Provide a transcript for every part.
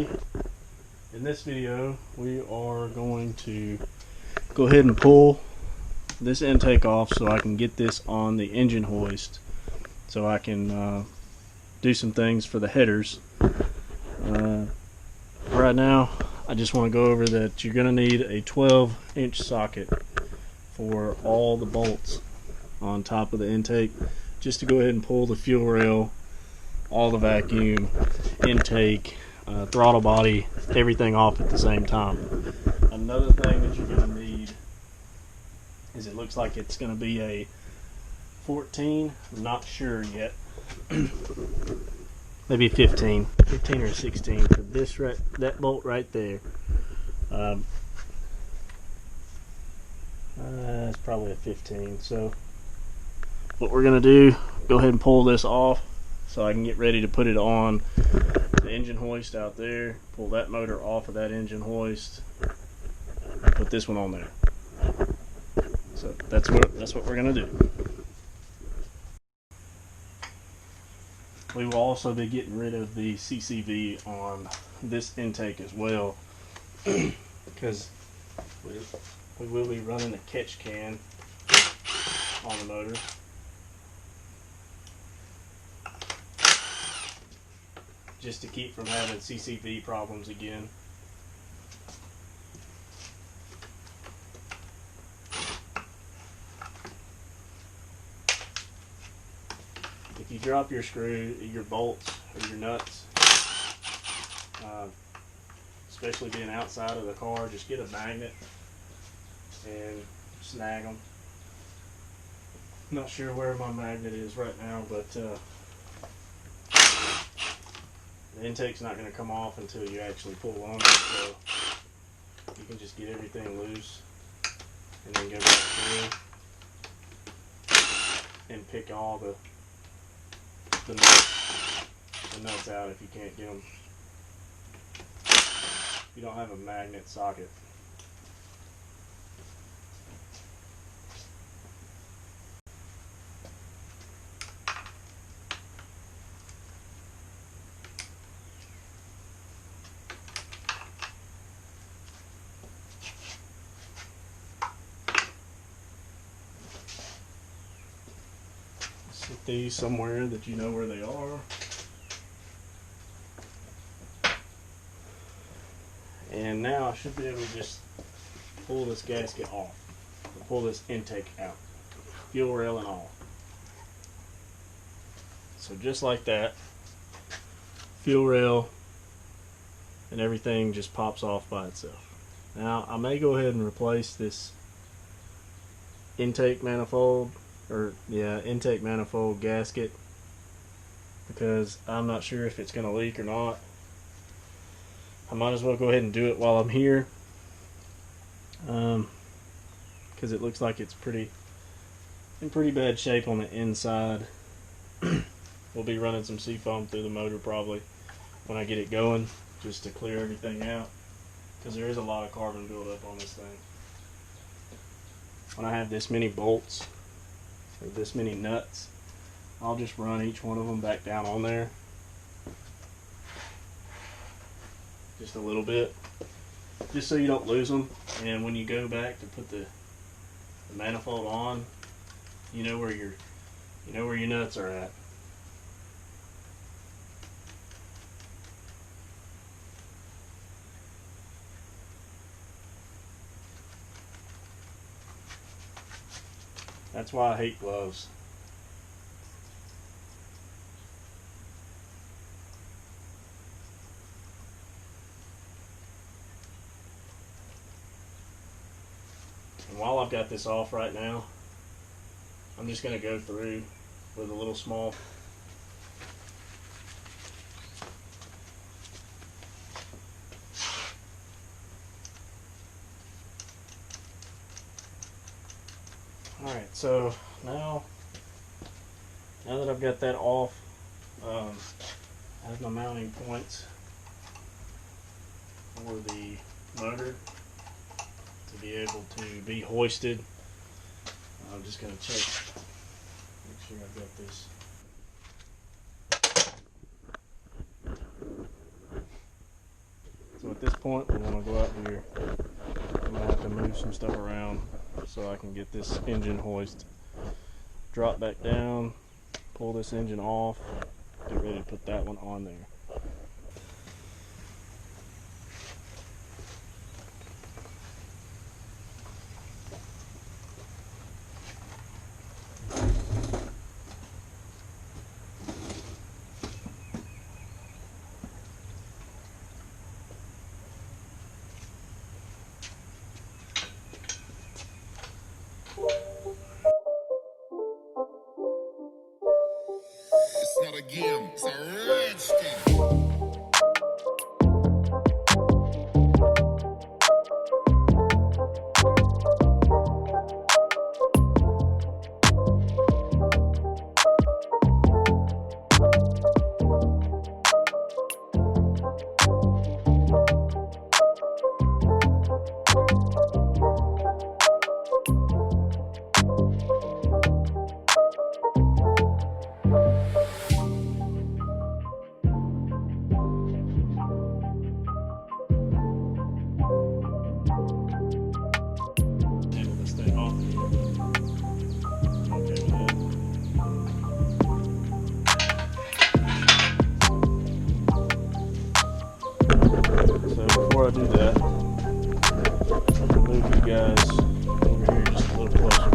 In this video, we are going to go ahead and pull this intake off so I can get this on the engine hoist, so I can do some things for the headers. Right now, I just want to go over that you're going to need a 12-inch socket for all the bolts on top of the intake, just to go ahead and pull the fuel rail, all the vacuum, intake, throttle body, everything off at the same time. Another thing that you're going to need is, it looks like it's going to be a 14, I'm not sure yet, maybe 15 or 16 for this, that bolt right there. It's probably a 15. So what we're going to do, go ahead and pull this off so I can get ready to put it on the engine hoist out there, pull that motor off of that engine hoist, put this one on there. So that's what we're going to do. We will also be getting rid of the CCV on this intake as well, because we will be running a catch can on the motor. Just to keep from having CCV problems again. If you drop your screw, your bolts, or your nuts, especially being outside of the car, just get a magnet and snag them. I'm not sure where my magnet is right now, but the intake's not going to come off until you actually pull on it, so you can just get everything loose and then go back through and pick all the nuts out if you can't get them, if you don't have a magnet socket. Set these somewhere that you know where they are. And now I should be able to just pull this gasket off, or pull this intake out, fuel rail and all. So just like that, fuel rail and everything just pops off by itself. Now I may go ahead and replace this intake manifold, intake manifold gasket, because I'm not sure if it's going to leak or not. I might as well go ahead and do it while I'm here, because it looks like it's in pretty bad shape on the inside. We'll be running some seafoam through the motor probably when I get it going, just to clear everything out, because there is a lot of carbon buildup on this thing. When I have this many bolts or this many nuts, I'll just run each one of them back down on there just a little bit, just so you don't lose them. And when you go back to put the manifold on, you know where your nuts are at. That's why I hate gloves. And while I've got this off right now, I'm just going to go through with a little small Alright, so now that I've got that off, I have my mounting points for the motor to be able to be hoisted. I'm just going to check, make sure I've got this. at this point, we want to go out here. I'm going to have to move some stuff around so I can get this engine hoist. Drop back down, pull this engine off, get ready to put that one on there. It's not a game, it's a rich thing. Before I do that, I'm going to move you guys over here just a little closer.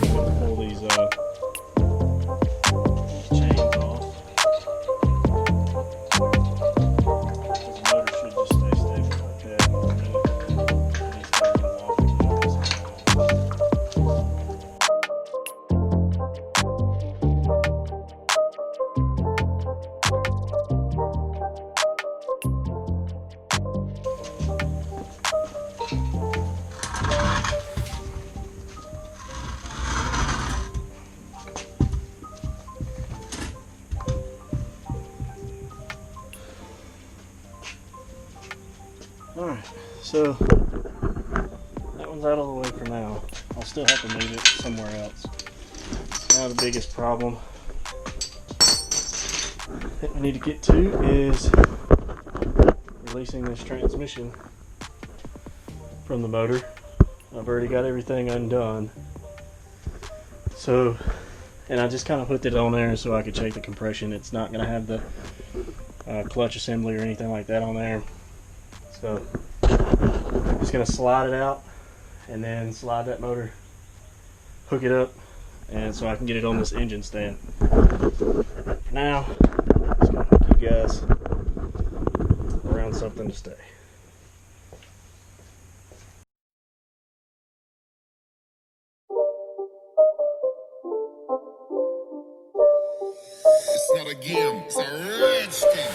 I'm going to pull these chains off. The motor should just stay stable like that. And it's going to roll off into this. Alright, so that one's out of the way for now. I'll still have to move it somewhere else. Now the biggest problem that we need to get to is releasing this transmission from the motor. I've already got everything undone. So, and I just kind of put it on there so I could check the compression. It's not going to have the clutch assembly or anything like that on there. So I'm just going to slide it out and then slide that motor, hook it up, and so I can get it on this engine stand. For now, I'm just going to hook you guys around something to stay. It's not a game, it's a rich thing.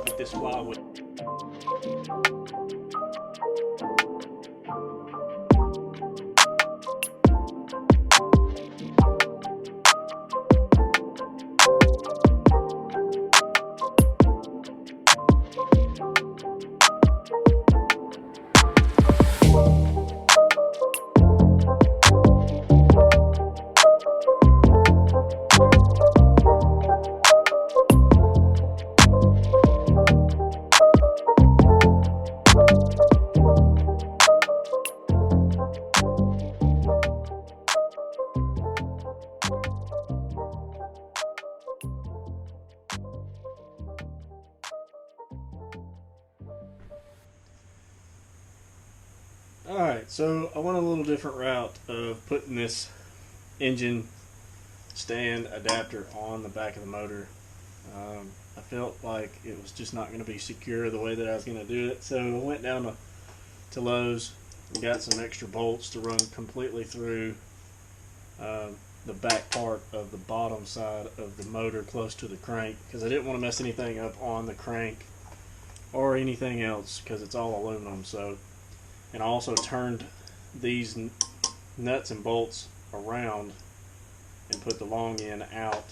Get this flywheel. Alright, so I went a little different route of putting this engine stand adapter on the back of the motor. I felt like it was just not going to be secure the way that I was going to do it, so I went down to Lowe's and got some extra bolts to run completely through the back part of the bottom side of the motor close to the crank, because I didn't want to mess anything up on the crank or anything else because it's all aluminum. So, and I also turned these nuts and bolts around and put the long end out,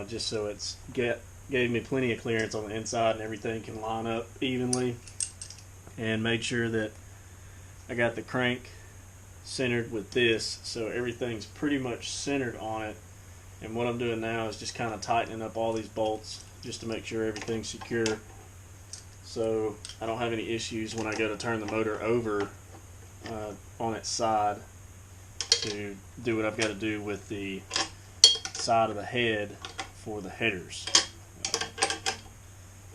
just so it's gave me plenty of clearance on the inside and everything can line up evenly, and made sure that I got the crank centered with this, so everything's pretty much centered on it. And what I'm doing now is just kind of tightening up all these bolts just to make sure everything's secure, so I don't have any issues when I go to turn the motor over on its side to do what I've got to do with the side of the head for the headers.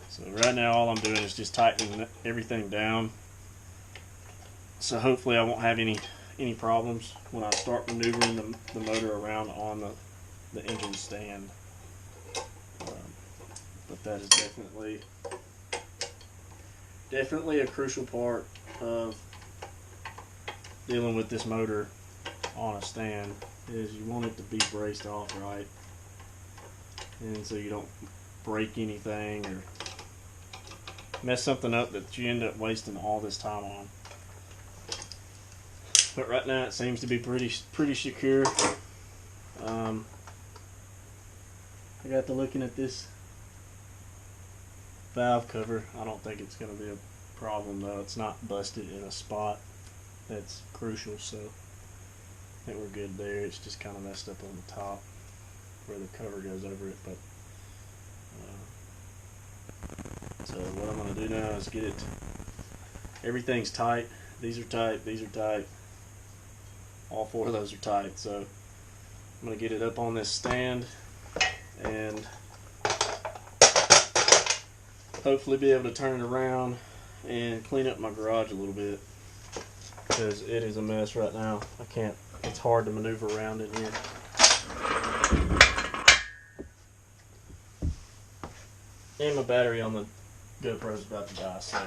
So right now all I'm doing is just tightening everything down, so hopefully I won't have any problems when I start maneuvering the motor around on the engine stand. But that is definitely a crucial part of dealing with this motor on a stand, is you want it to be braced off right, and so you don't break anything or mess something up that you end up wasting all this time on. But right now it seems to be pretty secure. I got to looking at this valve cover. I don't think it's going to be a problem though. It's not busted in a spot that's crucial, so I think we're good there. It's just kind of messed up on the top where the cover goes over it. But so what I'm going to do now is get it. Everything's tight. These are tight. These are tight. All four of those are tight. So I'm going to get it up on this stand and hopefully be able to turn it around and clean up my garage a little bit, because it is a mess right now. It's hard to maneuver around in here. And my battery on the GoPro is about to die, so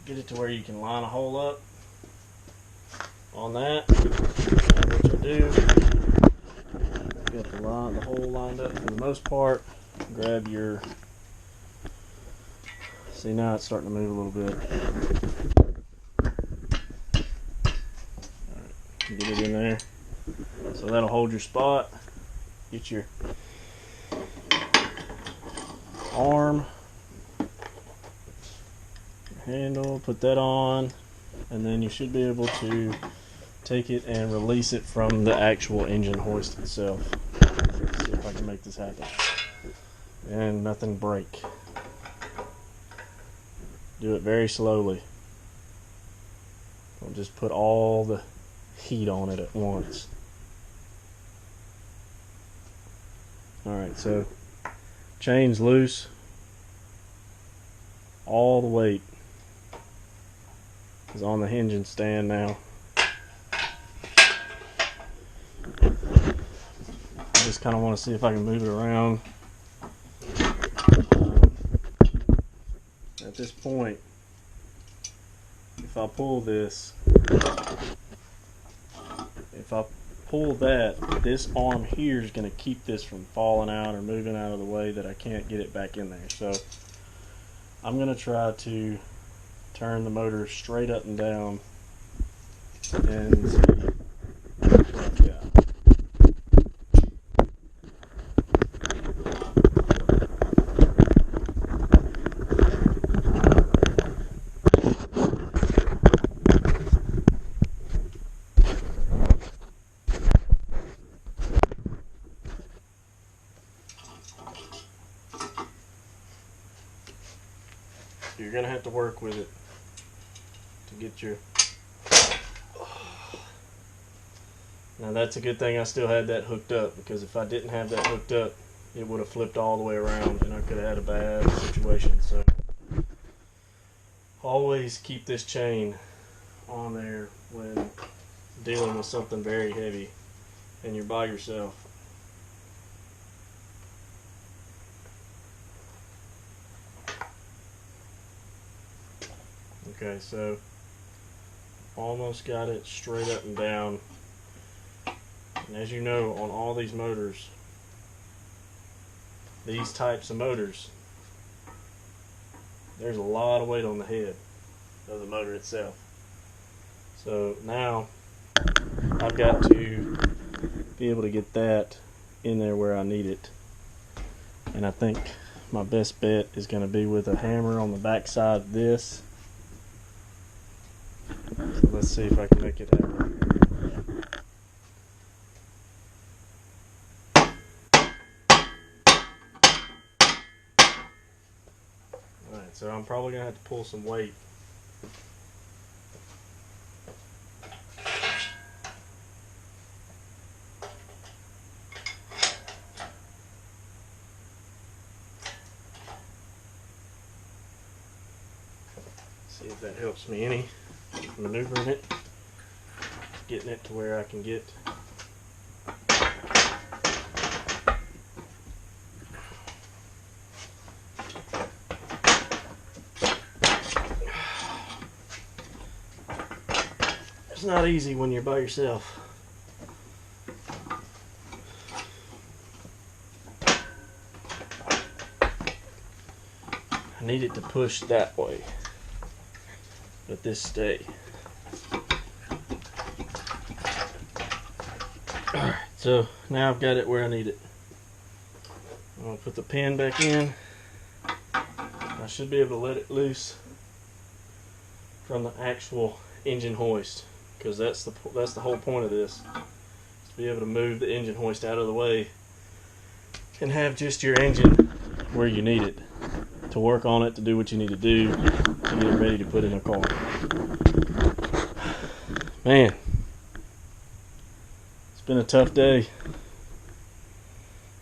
get it to where you can line a hole up on that. And what you do, get the hole lined up for the most part. Grab your, see now it's starting to move a little bit. Alright, get it in there. So that'll hold your spot. Get your arm, handle, put that on, and then you should be able to take it and release it from the actual engine hoist itself. Let's see if I can make this happen and nothing break. Do it very slowly. Don't just put all the heat on it at once. Alright, so chain's loose. All the weight is on the engine stand now. I just kind of want to see if I can move it around. At this point, if I pull this, if I pull that, this arm here is going to keep this from falling out or moving out of the way that I can't get it back in there. So I'm going to try to turn the motor straight up and down and see what I've got. You're gonna have to work with it to get your. Now that's a good thing I still had that hooked up, because if I didn't have that hooked up, it would have flipped all the way around and I could have had a bad situation. So always keep this chain on there when dealing with something very heavy and you're by yourself. Okay, so almost got it straight up and down. And as you know, on all these motors, these types of motors, there's a lot of weight on the head of the motor itself. So now I've got to be able to get that in there where I need it. And I think my best bet is going to be with a hammer on the back side of this. So let's see if I can make it happen. Alright, so I'm probably going to have to pull some weight. See if that helps me any. Maneuvering it, getting it to where I can get it's not easy when you're by yourself. I need it to push that way, but this stay. Alright, so now I've got it where I need it. I'm going to put the pin back in. I should be able to let it loose from the actual engine hoist, because that's the whole point of this, is to be able to move the engine hoist out of the way and have just your engine where you need it, to work on it, to do what you need to do, to get it ready to put in a car. Man, it's been a tough day.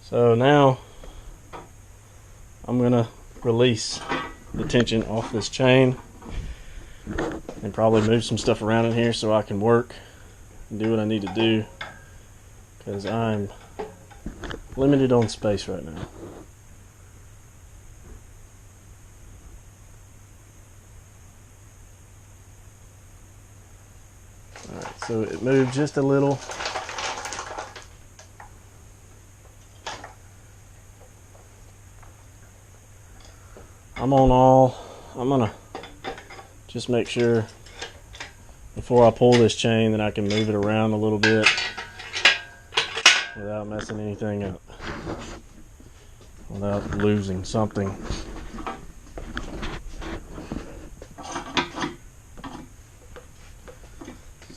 So now I'm gonna release the tension off this chain and probably move some stuff around in here so I can work and do what I need to do, because I'm limited on space right now. Alright, so it moved just a little. I'm gonna just make sure before I pull this chain that I can move it around a little bit without messing anything up, without losing something.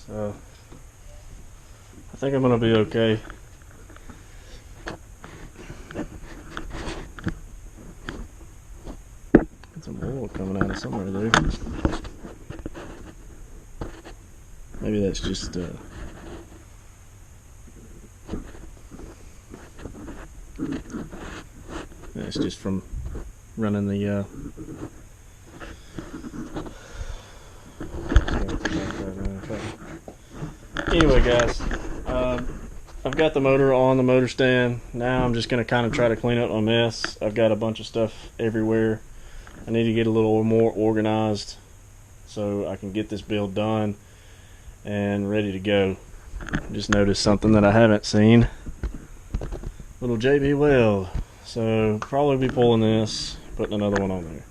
So I think I'm gonna be okay. Some oil coming out of somewhere there. Maybe that's just that's just from running the anyway, guys, I've got the motor on the motor stand. Now I'm just going to kind of try to clean up my mess. I've got a bunch of stuff everywhere. I need to get a little more organized so I can get this build done and ready to go. Just noticed something that I haven't seen. Little JB weld. So probably be pulling this, putting another one on there.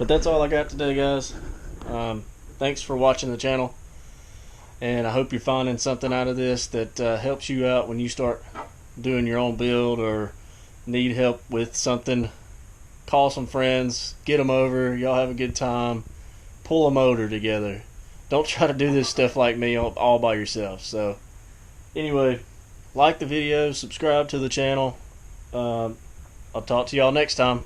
But that's all I got today, guys. Thanks for watching the channel, and I hope you're finding something out of this that helps you out when you start doing your own build or need help with something. Call some friends, get them over, y'all have a good time, pull a motor together. Don't try to do this stuff like me all by yourself. So anyway, like the video, subscribe to the channel. I'll talk to y'all next time.